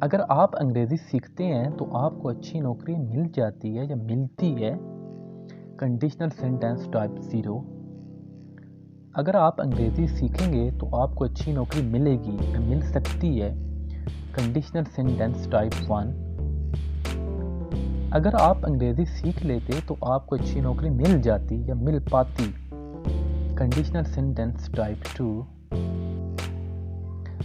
अगर आप अंग्रेज़ी सीखते हैं तो आपको अच्छी नौकरी मिल जाती है या मिलती है। Conditional sentence type 0। अगर आप अंग्रेज़ी सीखेंगे तो आपको अच्छी नौकरी मिलेगी या मिल सकती है। Conditional sentence type 1। अगर आप अंग्रेज़ी सीख लेते तो आपको अच्छी नौकरी मिल जाती या मिल पाती। Conditional sentence type 2।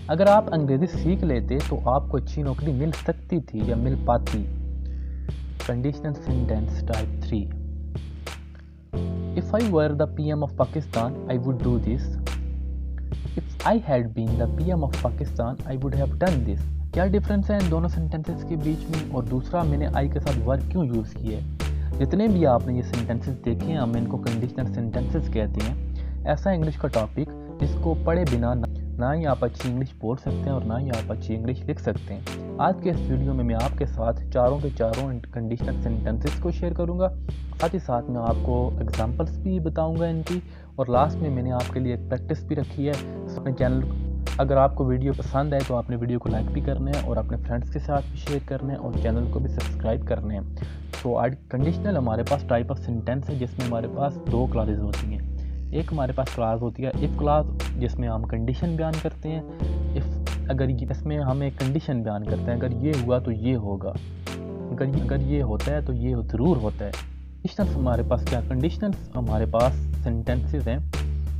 अगर आप अंग्रेज़ी सीख लेते तो आपको अच्छी नौकरी मिल सकती थी या मिल पाती। Conditional sentence type 3। If I were the PM of Pakistan, I would do this. If I had been the PM of Pakistan, I would have done this. क्या डिफरेंस है इन दोनों सेंटेंसेस के बीच में, और दूसरा मैंने आई के साथ वर्क क्यों यूज़ किया है। जितने भी आपने ये सेंटेंसेस देखे हैं हम इनको कंडीशनल सेंटेंसेस कहते हैं। ऐसा इंग्लिश का टॉपिक जिसको पढ़े बिना ना ही आप अच्छी इंग्लिश बोल सकते हैं और ना ही आप अच्छी इंग्लिश लिख सकते हैं। आज के इस वीडियो में मैं आपके साथ चारों के चारों कंडीशनल सेंटेंसेस को शेयर करूंगा। साथ ही साथ मैं आपको एग्जांपल्स भी बताऊंगा इनकी, और लास्ट में मैंने आपके लिए एक प्रैक्टिस भी रखी है। अपने चैनल, अगर आपको वीडियो पसंद आए तो आपने वीडियो को लाइक भी करना है और अपने फ्रेंड्स के साथ भी शेयर करना है और चैनल को भी सब्सक्राइब करना है। तो आज कंडीशनल हमारे पास टाइप ऑफ सेंटेंस है जिसमें हमारे पास दो क्लॉजेज होती हैं। एक हमारे पास क्लास होती है इफ़ क्लास, जिसमें हम कंडीशन बयान करते हैं। इफ़ अगर इसमें हम एक कंडीशन बयान करते हैं, अगर ये हुआ तो ये होगा, अगर ये होता है तो ये ज़रूर होता है। कंडीशनल्स हमारे पास क्या, कंडीशनल्स हमारे पास सेंटेंसेस हैं।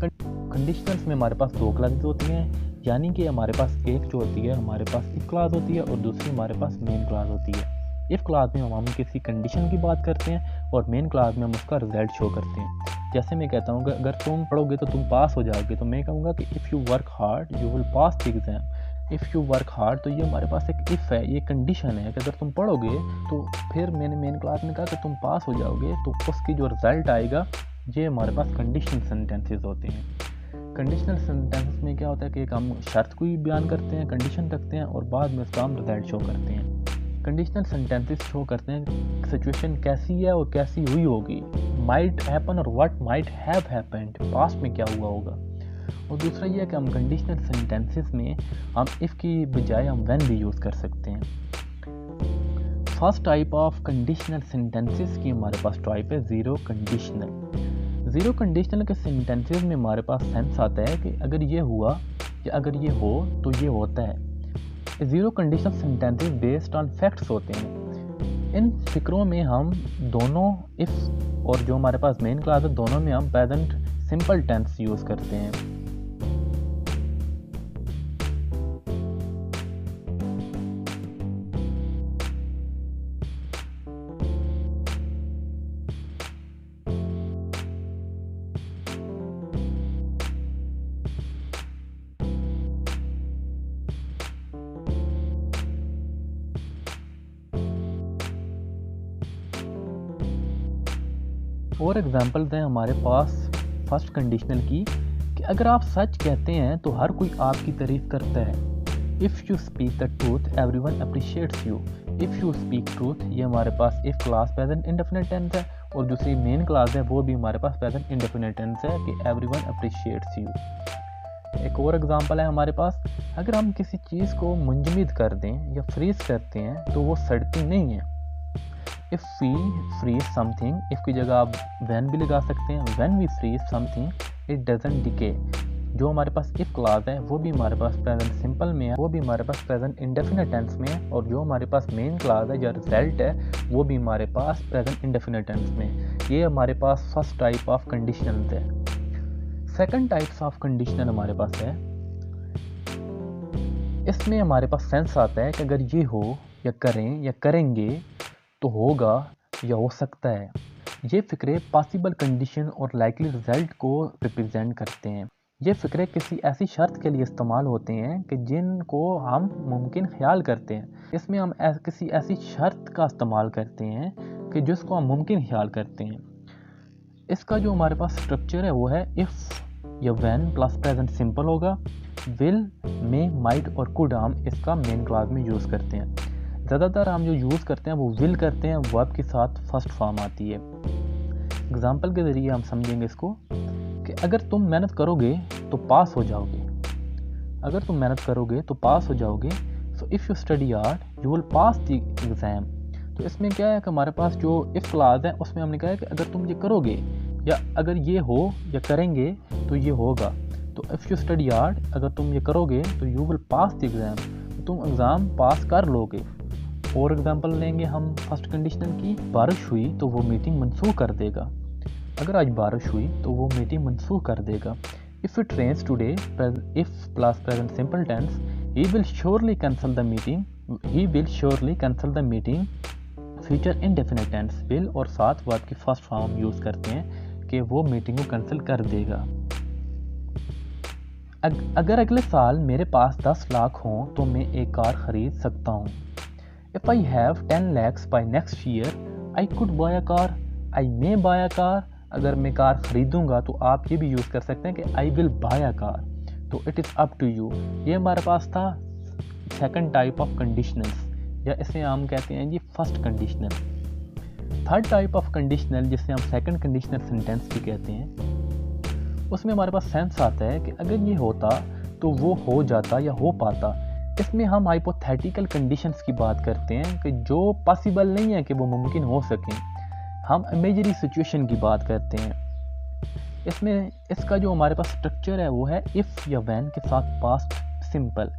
कंडीशनल्स में हमारे पास दो क्लासेस होती हैं, यानी कि हमारे पास एक जो होती है हमारे पास इफ़ क्लास होती है और दूसरी हमारे पास मेन क्लास होती है। इफ़ क्लास में हम किसी कंडीशन की बात करते हैं और मेन क्लास में हम उसका रिजल्ट शो करते हैं। जैसे मैं कहता हूँ कि अगर तुम पढ़ोगे तो तुम पास हो जाओगे, तो मैं कहूँगा कि if you work hard you will pass the exam. If you work hard, तो ये हमारे पास एक इफ़ है, ये कंडीशन है कि अगर तुम पढ़ोगे तो फिर मैंने मेन क्लास में कहा कि तुम पास हो जाओगे, तो उसकी जो रिज़ल्ट आएगा ये हमारे पास कंडीशनल सेंटेंसेस होते हैं। कंडीशनल सेंटेंसेस में क्या होता है कि एक हम शर्त को ही बयान करते हैं, कंडीशन रखते हैं और बाद में उसका हम रिजल्ट शो करते हैं। कंडीशनल सेंटेंसेस शो करते हैं सिचुएशन कैसी है और कैसी हुई होगी, माइट हैपन और what might have happened, past में क्या हुआ होगा। और दूसरा ये है कि हम कंडीशनल सेंटेंसेस में हम इफ़ की बजाय हम व्हेन भी यूज़ कर सकते हैं। First type of conditional sentences की हमारे पास टाइप है ज़ीरो कंडीशनल। ज़ीरो कंडीशनल के सेंटेंसेस में हमारे पास सेंस आता है कि अगर ये हुआ या अगर ये हो तो ये होता है। Zero conditional sentences based on facts होते हैं। इन फिक्रों में हम दोनों इफ़ और जो हमारे पास मेन क्लास है दोनों में हम प्रेजेंट सिंपल टेंस यूज़ करते हैं। और एग्जांपल्स हैं हमारे पास फर्स्ट कंडीशनल की कि अगर आप सच कहते हैं तो हर कोई आपकी तारीफ करता है। If you speak the truth everyone appreciates you. If you speak truth, ये हमारे पास if class present indefinite tense है, और दूसरी मेन क्लास है वो भी हमारे पास प्रेजेंट इंडेफिनिट टेंस है कि एवरीवन अप्रिशिएट्स यू। एक और एग्जांपल है हमारे पास, अगर हम किसी चीज़ को मुंजमद कर दें या फ्रीज करते हैं तो वो सड़ती नहीं है। If V fridge something, if की जगह आप वैन भी लगा सकते हैं, when V fridge something it doesn't decay. जो हमारे पास इफ़ क्लास है वो भी हमारे पास प्रेजेंट सिंपल में है, वो भी हमारे पास प्रेजेंट इंडेफिनिट टेंस में है, और जो हमारे पास मेन क्लास है या रिजल्ट है वो भी हमारे पास प्रेजेंट इंडेफिनिट टेंस में। ये हमारे पास फर्स्ट टाइप ऑफ कंडीशनल है। सेकंड टाइप्स ऑफ कंडीशनल हमारे पास है, इसमें हमारे पास सेंस आता है कि अगर ये हो या करें या करेंगे तो होगा या हो सकता है। ये फ़िक्रे पॉसिबल कंडीशन और लाइकली रिजल्ट को रिप्रेजेंट करते हैं। ये फ़िक्रे किसी ऐसी शर्त के लिए इस्तेमाल होते हैं कि जिनको हम मुमकिन ख्याल करते हैं। इसमें हम किसी ऐसी शर्त का इस्तेमाल करते हैं कि जिसको हम मुमकिन ख्याल करते हैं। इसका जो हमारे पास स्ट्रक्चर है वो है इफ़ या व्हेन प्लस प्रेजेंट सिंपल होगा, विल, मे, माइट और कुड हम इसका मेन क्लास में यूज़ करते हैं। ज़्यादातर हम जो यूज़ करते हैं वो विल करते हैं, वर्ब के साथ फर्स्ट फॉर्म आती है। एग्जाम्पल के ज़रिए हम समझेंगे इसको कि अगर तुम मेहनत करोगे तो पास हो जाओगे। अगर तुम मेहनत करोगे तो पास हो जाओगे, so if you study hard you will pass the exam. तो इसमें क्या है कि हमारे पास जो इफ़ क्लास है उसमें हमने कहा है कि अगर तुम ये करोगे या अगर ये हो या करेंगे तो ये होगा। तो इफ़ यू स्टडी हार्ड, अगर तुम ये करोगे तो you will pass the exam, तो तुम एग्ज़ाम पास कर लोगे। और एग्जांपल लेंगे हम फर्स्ट कंडीशनल की, बारिश हुई तो वो मीटिंग मनसूख कर देगा। अगर आज बारिश हुई तो वो मीटिंग मनसूख कर देगा। If it rains today, if plus present simple tense, he will surely cancel the meeting, he will surely cancel the meeting. Future indefinite tense will और साथ वर्ब की फर्स्ट फॉर्म यूज़ करते हैं कि वो मीटिंग को कैंसिल कर देगा। अगर अगले साल मेरे पास 10 लाख हों तो मैं एक कार खरीद सकता हूँ। If I have 10 lakhs by next year, I could buy a car. I may buy a car. अगर मैं कार खरीदूंगा तो आप ये भी यूज़ कर सकते हैं कि I will buy a car. तो it is up to you. ये हमारे पास था सेकंड टाइप ऑफ कंडीशनल्स, या इसे हम कहते हैं जी first conditional. Third type of conditional जिसे हम सेकंड कंडीशनल सेंटेंस भी कहते हैं, उसमें हमारे पास सेंस आता है कि अगर ये होता तो वो हो जाता या हो पाता। इसमें हम हाइपोथेटिकल कंडीशंस की बात करते हैं कि जो पॉसिबल नहीं है कि वो मुमकिन हो सकें। हम इमेजिनरी सिचुएशन की बात करते हैं। इसमें इसका जो हमारे पास स्ट्रक्चर है वो है इफ़ या व्हेन के साथ पास्ट सिंपल।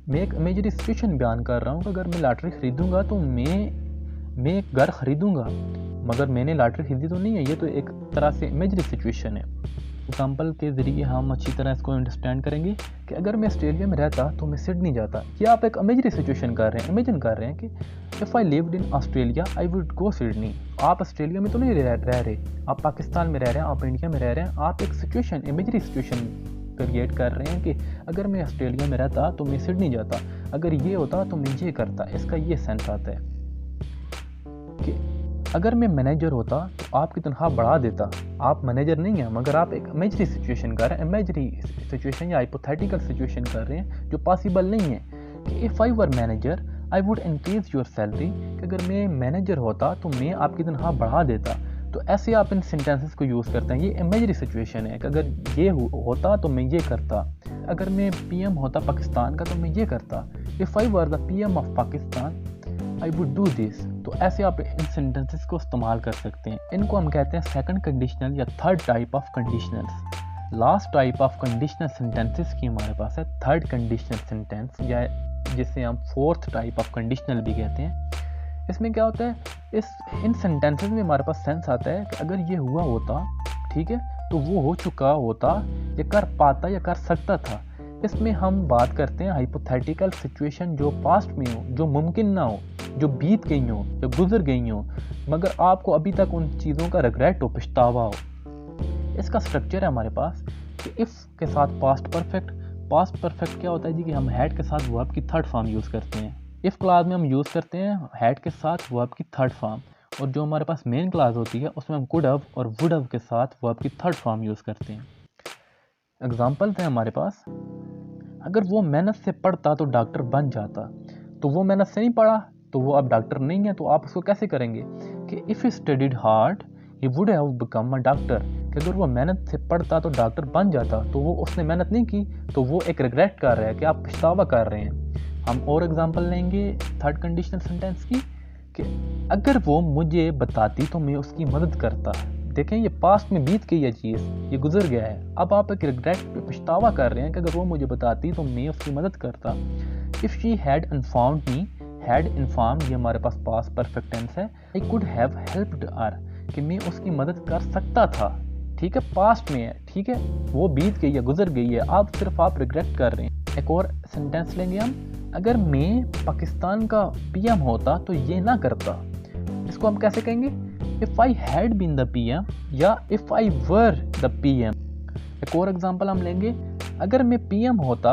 मैं एक इमेजिनरी सिचुएशन बयान कर रहा हूँ कि अगर मैं लॉटरी खरीदूंगा तो मैं एक घर खरीदूंगा, मगर मैंने लॉटरी खरीदी तो नहीं है। ये तो एक तरह से इमेजिनरी सिचुएशन है। एग्जांपल के ज़रिए हम अच्छी तरह इसको अंडरस्टैंड करेंगे कि अगर मैं ऑस्ट्रेलिया में रहता तो मैं सिडनी जाता। ये आप एक इमेजिनरी सिचुएशन कर रहे हैं, इमेजिन कर रहे हैं कि if I lived in Australia I would go Sydney. आप ऑस्ट्रेलिया में तो नहीं रह रहे, आप पाकिस्तान में रह रहे हैं, आप इंडिया में रह रहे हैं। आप एक सिचुएशन, इमेजिनरी सिचुएशन क्रिएट कर रहे हैं कि अगर मैं ऑस्ट्रेलिया में रहता तो मैं सिडनी जाता, अगर ये होता तो मैं ये करता। इसका ये सेंस आता है कि अगर मैं मैनेजर होता तो आपकी तनख्वाह बढ़ा देता। आप मैनेजर नहीं हैं, मगर आप एक इमेजिनरी सिचुएशन कर रहे हैं, इमेजिनरी सिचुएशन या हाइपोथेटिकल सिचुएशन कर रहे हैं जो पॉसिबल नहीं है कि if I were manager I would increase your salary, कि अगर मैं मैनेजर होता तो मैं आपकी तनख्वाह बढ़ा देता। तो ऐसे आप इन सेंटेंसेस को यूज़ करते हैं। ये इमेजिनरी सिचुएशन है कि अगर ये होता तो मैं ये करता, अगर मैं पीएम होता पाकिस्तान का तो मैं ये करता। If I were the PM of Pakistan I would do this. तो ऐसे आप इन सेंटेंसेस को इस्तेमाल कर सकते हैं। इनको हम कहते हैं सेकंड कंडीशनल या third type of conditionals. Last type of conditional sentences की हमारे पास है थर्ड कंडीशनल सेंटेंस, या जिसे हम फोर्थ टाइप ऑफ कंडीशनल भी कहते हैं। इसमें क्या होता है, इन सेंटेंसेस में हमारे पास सेंस आता है कि अगर ये हुआ होता, ठीक है, तो वो हो चुका होता, या कर पाता या कर सकता था। इसमें हम बात करते हैं हाइपोथेटिकल सिचुएशन जो पास्ट में हो, जो मुमकिन ना हो, जो बीत गई हो या गुजर गई हो, मगर आपको अभी तक उन चीज़ों का रिग्रेट हो, पछतावा हो। इसका स्ट्रक्चर है हमारे पास कि इफ़ के साथ पास्ट परफेक्ट। पास्ट परफेक्ट क्या होता है जी कि हम हैड के साथ वर्ब की थर्ड फॉर्म यूज़ करते हैं। इफ़ क्लास में हम यूज़ करते हैं हैड के साथ वर्ब की थर्ड फॉर्म, और जो हमारे पास मेन क्लास होती है उसमें हम कुड हैव और वुड हैव के साथ वर्ब की थर्ड फॉर्म यूज़ करते हैं। एग्जाम्पल्स हैं हमारे पास, अगर वो मेहनत से पढ़ता तो डॉक्टर बन जाता। तो वो मेहनत से नहीं पढ़ा तो वो अब डॉक्टर नहीं है, तो आप उसको कैसे करेंगे कि if he studied hard he would have become a doctor. कि अगर वो मेहनत से पढ़ता तो डॉक्टर बन जाता, तो वो उसने मेहनत नहीं की, तो वो एक रिग्रेट कर रहा है कि आप पछतावा कर रहे हैं। हम और एग्जांपल लेंगे थर्ड कंडीशनल सेंटेंस की कि अगर वो मुझे बताती तो मैं उसकी मदद करता। देखें, ये पास्ट में बीत गई है चीज़, ये गुजर गया है। अब आप एक रिग्रेट पे पछतावा कर रहे हैं कि अगर वो मुझे बताती तो मैं उसकी मदद करता। If she had informed me, had informed ये हमारे पास पास्ट परफेक्ट टेंस है। आई कुड हैव हेल्प्ड हर, कि मैं उसकी मदद कर सकता था। ठीक है, पास्ट में है, ठीक है, वो बीत गई है, गुजर गई है, आप सिर्फ आप रिग्रेट कर रहे हैं। एक और सेंटेंस लेंगे हम, अगर मैं पाकिस्तान का पीएम होता तो ये ना करता। इसको हम कैसे कहेंगे, if I had been the PM या if I were the PM. एक और एग्जांपल हम लेंगे, अगर मैं पीएम होता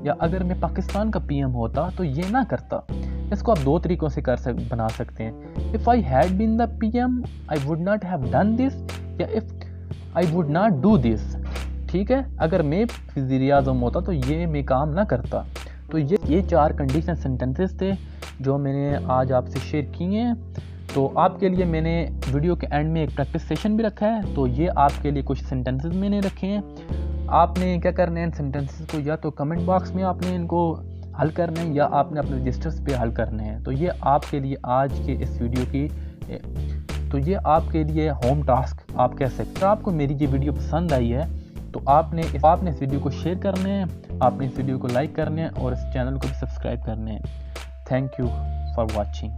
या अगर मैं पाकिस्तान का पीएम होता तो ये ना करता। इसको आप दो तरीक़ों से बना सकते हैं। If I had been the PM I would not have done this, या if I would not do this. ठीक है, अगर मैं वज़ीर-ए-आज़म होता तो ये मैं काम ना करता। तो ये 4 कंडीशनल सेंटेंसेस थे जो मैंने आज आपसे शेयर किए हैं। तो आपके लिए मैंने वीडियो के एंड में एक प्रैक्टिस सेशन भी रखा है। तो ये आपके लिए कुछ सेंटेंसेस मैंने रखे हैं। आपने क्या करना है, इन सेंटेंसेस को या तो कमेंट बॉक्स में आपने इनको हल करना है या आपने अपने रजिस्टर्स पे हल करने हैं। तो ये आपके लिए आज के इस वीडियो की तो ये आपके लिए होम टास्क आप कह सकते हो। आपको मेरी ये वीडियो पसंद आई है तो आपने इस वीडियो को शेयर करने हैं, आपने इस वीडियो को लाइक करने हैं और इस चैनल को भी सब्सक्राइब करने हैं। Thank you for watching.